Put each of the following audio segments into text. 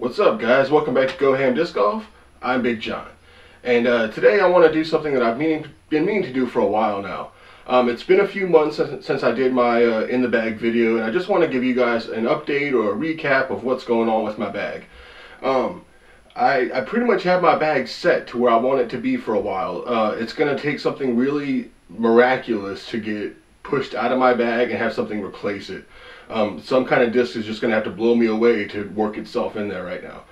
What's up, guys? Welcome back to GoHamDiscGolf. I'm Big John, and today I want to do something that I've been meaning to do for a while now. It's been a few months since I did my in the bag video, and I just want to give you guys an update or a recap of what's going on with my bag. I pretty much have my bag set to where I want it to be for a while. It's going to take something really miraculous to get pushed out of my bag and have something replace it. Some kind of disc is just going to have to blow me away to work itself in there right now.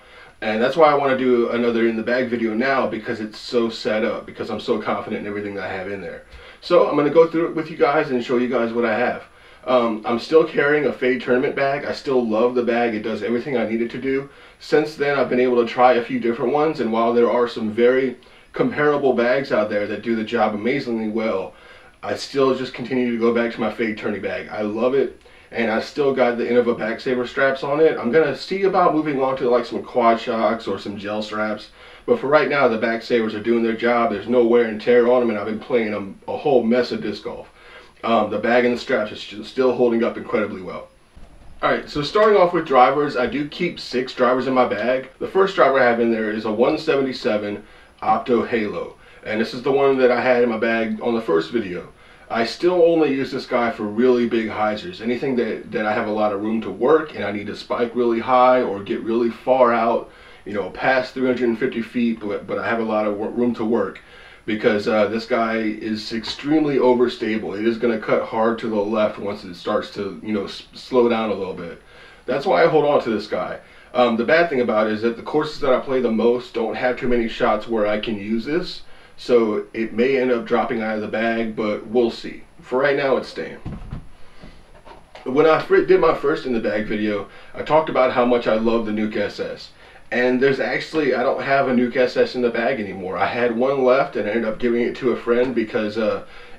And that's why I want to do another in the bag video now, because it's so set up, because I'm so confident in everything that I have in there. So I'm going to go through it with you guys and show you guys what I have. I'm still carrying a Fade tournament bag. I still love the bag. It does everything I need it to do. Since then, I've been able to try a few different ones, and while there are some very comparable bags out there that do the job amazingly well, I still just continue to go back to my Fade tourney bag. I love it, and I still got the Innova back saver straps on it. I'm gonna see about moving on to like some quad shocks or some gel straps, but for right now the back savers are doing their job. There's no wear and tear on them, and I've been playing a whole mess of disc golf. The bag and the straps is still holding up incredibly well. Alright, so starting off with drivers, I do keep 6 drivers in my bag. The first driver I have in there is a 177 Opto Halo, and this is the one that I had in my bag on the first video. I still only use this guy for really big hyzers. Anything that I have a lot of room to work and I need to spike really high or get really far out, you know, past 350 feet, but I have a lot of room to work, because this guy is extremely overstable. It is going to cut hard to the left once it starts to, you know, slow down a little bit. That's why I hold on to this guy. The bad thing about it is that the courses that I play the most don't have too many shots where I can use this. So it may end up dropping out of the bag, but we'll see. For right now, it's staying. When I did my first in the bag video, I talked about how much I love the Nuke SS. And there's actually, I don't have a Nuke SS in the bag anymore. I had one left and I ended up giving it to a friend because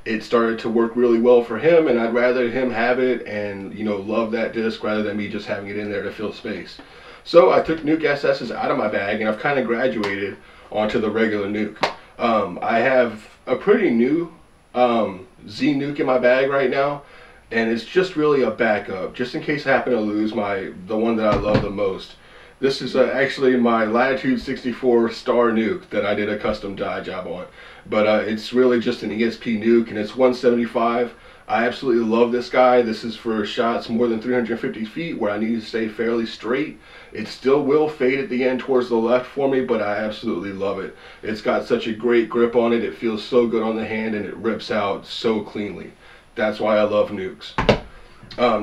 it started to work really well for him, and I'd rather him have it and, you know, love that disc rather than me just having it in there to fill space. So I took Nuke SS's out of my bag, and I've kind of graduated onto the regular Nuke. I have a pretty new Z Nuke in my bag right now, and it's just really a backup, just in case I happen to lose the one that I love the most. This is actually my Latitude 64 Star Nuke that I did a custom dye job on, but it's really just an ESP Nuke, and it's 175. I absolutely love this guy. This is for shots more than 350 feet where I need to stay fairly straight. It still will fade at the end towards the left for me, but I absolutely love it. It's got such a great grip on it. It feels so good on the hand, and it rips out so cleanly. That's why I love nukes.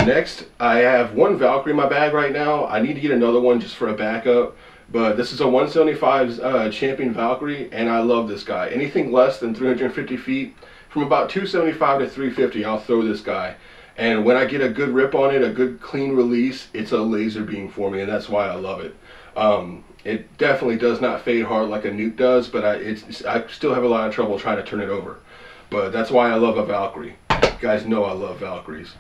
Next, I have one Valkyrie in my bag right now. I need to get another one just for a backup, but this is a 175 Champion Valkyrie, and I love this guy. Anything less than 350 feet, from about 275 to 350, I'll throw this guy. And when I get a good rip on it, a good clean release, it's a laser beam for me, and that's why I love it. It definitely does not fade hard like a Nuke does, but I still have a lot of trouble trying to turn it over. But that's why I love a Valkyrie. You guys know I love Valkyries.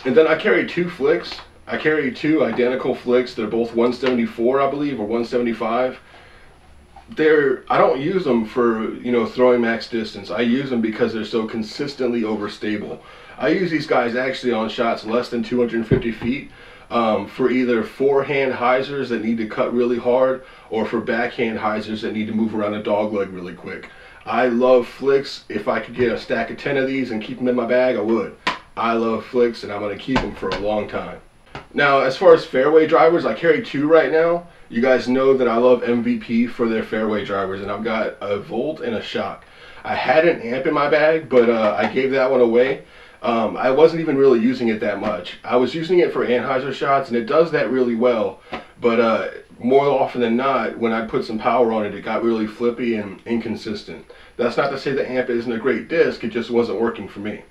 And then I carry 2 flicks. I carry 2 identical flicks. They're both 174, I believe, or 175. I don't use them for, you know, throwing max distance. I use them because they're so consistently overstable. I use these guys actually on shots less than 250 feet for either forehand hyzers that need to cut really hard, or for backhand hyzers that need to move around a dog leg really quick. I love flicks. If I could get a stack of 10 of these and keep them in my bag, I would. I love flicks, and I'm going to keep them for a long time. Now, as far as fairway drivers, I carry 2 right now. You guys know that I love MVP for their fairway drivers, and I've got a Volt and a Shock. I had an amp in my bag, but I gave that one away. I wasn't even really using it that much. I was using it for Anheuser shots, and it does that really well, but more often than not, when I put some power on it, it got really flippy and inconsistent. That's not to say the amp isn't a great disc, it just wasn't working for me.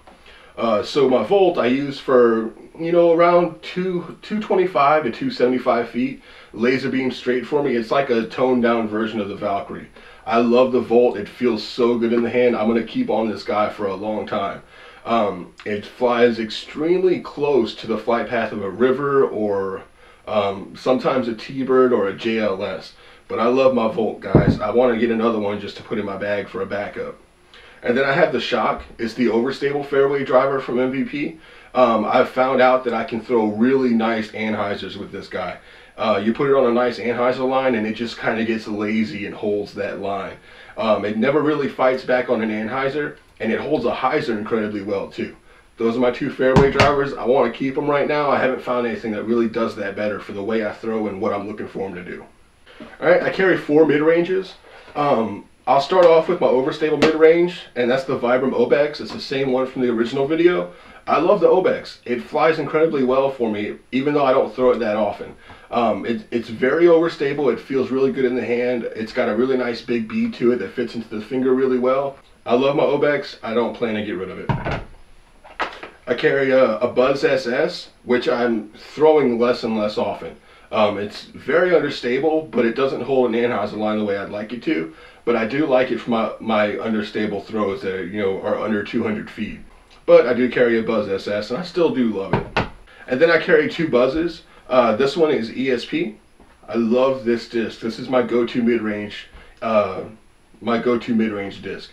So my Volt I use for, you know, around 225 to 275 feet. Laser beam straight for me. It's like a toned down version of the Valkyrie. I love the Volt. It feels so good in the hand. I'm going to keep on this guy for a long time. It flies extremely close to the flight path of a river, or sometimes a T-Bird or a JLS. But I love my Volt, guys. I want to get another one just to put in my bag for a backup. And then I have the Shock. It's the overstable fairway driver from MVP. I've found out that I can throw really nice anhyzers with this guy. You put it on a nice anhyzer line and it just kind of gets lazy and holds that line. It never really fights back on an anhyzer, and it holds a hyzer incredibly well too. Those are my two fairway drivers. I want to keep them right now. I haven't found anything that really does that better for the way I throw and what I'm looking for them to do. Alright, I carry 4 mid-ranges. I'll start off with my overstable mid-range, and that's the Vibram Obex. It's the same one from the original video. I love the Obex. It flies incredibly well for me, even though I don't throw it that often. It's very overstable. It feels really good in the hand. It's got a really nice big bead to it that fits into the finger really well. I love my Obex. I don't plan to get rid of it. I carry a Buzz SS, which I'm throwing less and less often. It's very understable, but it doesn't hold an anhyzer line the way I'd like it to. But I do like it for my understable throws that are under 200 feet. But I do carry a Buzz SS, and I still do love it. And then I carry 2 Buzzes. This one is ESP. I love this disc. This is my go-to mid-range, disc.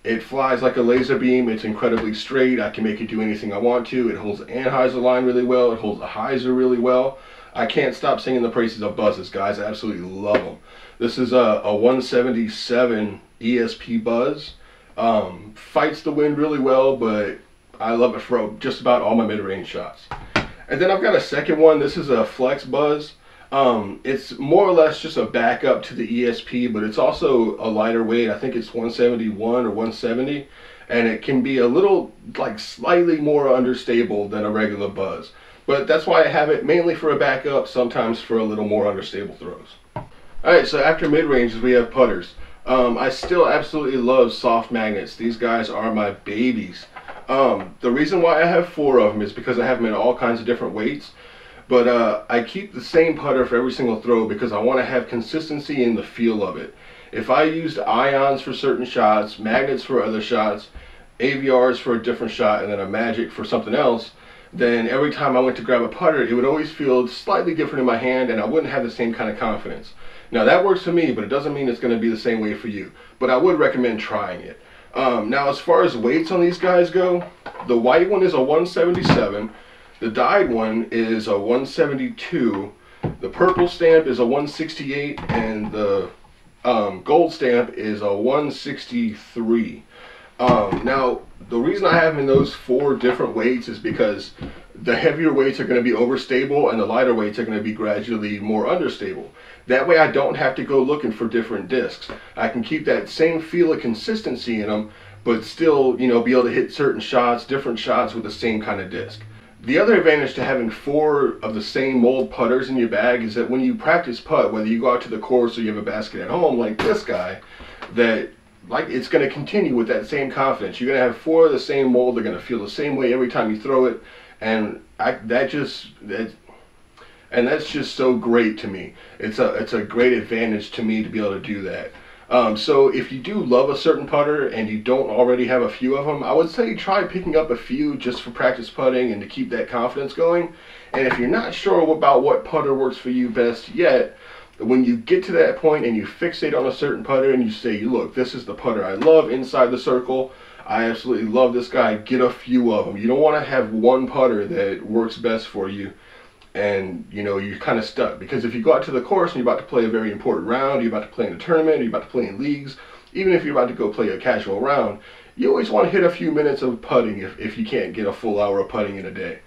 It flies like a laser beam. It's incredibly straight. I can make it do anything I want to. It holds the anhyzer line really well. It holds the hyzer really well. I can't stop singing the praises of Buzzes, guys. I absolutely love them. This is a 177 ESP Buzz. Fights the wind really well, but I love it for just about all my mid-range shots. And then I've got a second one. This is a Flex Buzz. It's more or less just a backup to the ESP, but it's also a lighter weight. I think it's 171 or 170, and it can be a little, like, slightly more understable than a regular Buzz. But that's why I have it, mainly for a backup, sometimes for a little more understable throws. Alright, so after mid-ranges we have putters. I still absolutely love soft magnets. These guys are my babies. The reason why I have 4 of them is because I have them in all kinds of different weights. But I keep the same putter for every single throw because I want to have consistency in the feel of it. If I used ions for certain shots, magnets for other shots, AVRs for a different shot, and then a magic for something else, then every time I went to grab a putter, it would always feel slightly different in my hand, and I wouldn't have the same kind of confidence. Now that works for me, but it doesn't mean it's going to be the same way for you. But I would recommend trying it. Now as far as weights on these guys go, the white one is a 177. The dyed one is a 172, the purple stamp is a 168, and the gold stamp is a 163. Now, the reason I have them in those 4 different weights is because the heavier weights are going to be overstable and the lighter weights are going to be gradually more understable. That way I don't have to go looking for different discs. I can keep that same feel of consistency in them, but still, be able to hit certain shots, different shots with the same kind of disc. The other advantage to having 4 of the same mold putters in your bag is that when you practice putt, whether you go out to the course or you have a basket at home like this guy, that it's going to continue with that same confidence. You're going to have 4 of the same mold. They're going to feel the same way every time you throw it, and that's just so great to me. It's a great advantage to me to be able to do that. So if you do love a certain putter and you don't already have a few of them, I would say try picking up a few just for practice putting and to keep that confidence going. And if you're not sure about what putter works for you best yet, when you get to that point and you fixate on a certain putter and you say, look, this is the putter I love inside the circle, I absolutely love this guy, get a few of them. You don't want to have one putter that works best for you and you're kind of stuck, because if you go out to the course and you're about to play a very important round, you're about to play in a tournament, you're about to play in leagues, even if you're about to go play a casual round, you always want to hit a few minutes of putting if you can't get a full hour of putting in a day.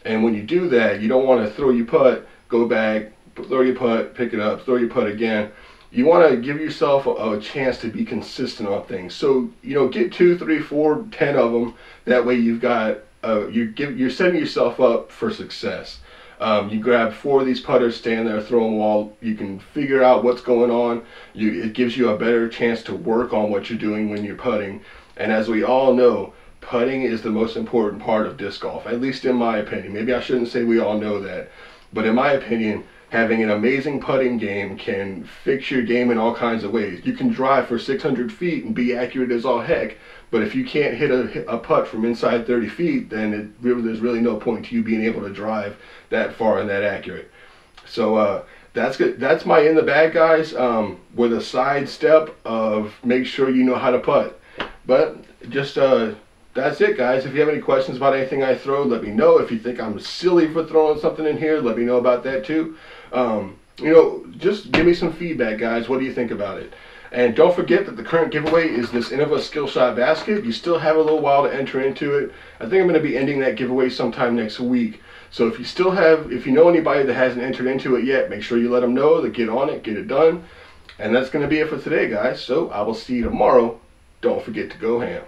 And when you do that, you don't want to throw your putt, go back, throw your putt, pick it up, throw your putt again. You want to give yourself a chance to be consistent on things. So get 2, 3, 4, 10 of them. That way you've got you're setting yourself up for success. You grab 4 of these putters, stand there, throw them all. You can figure out what's going on. It gives you a better chance to work on what you're doing when you're putting. And as we all know, putting is the most important part of disc golf, at least in my opinion. Maybe I shouldn't say we all know that, but in my opinion, having an amazing putting game can fix your game in all kinds of ways. You can drive for 600 feet and be accurate as all heck, but if you can't hit a putt from inside 30 feet, then there's really no point to you being able to drive that far and that accurate. So that's good. That's my in the bag, guys, with a side step of make sure you know how to putt. But just that's it, guys. If you have any questions about anything I throw, let me know. If you think I'm silly for throwing something in here, let me know about that too. You know, just give me some feedback, guys. What do you think about it? And don't forget that the current giveaway is this Innova Skill Shot basket. You still have a little while to enter into it. I think I'm going to be ending that giveaway sometime next week. So if you know anybody that hasn't entered into it yet, make sure you let them know to get on it, get it done. And that's going to be it for today, guys. So I will see you tomorrow. Don't forget to go ham.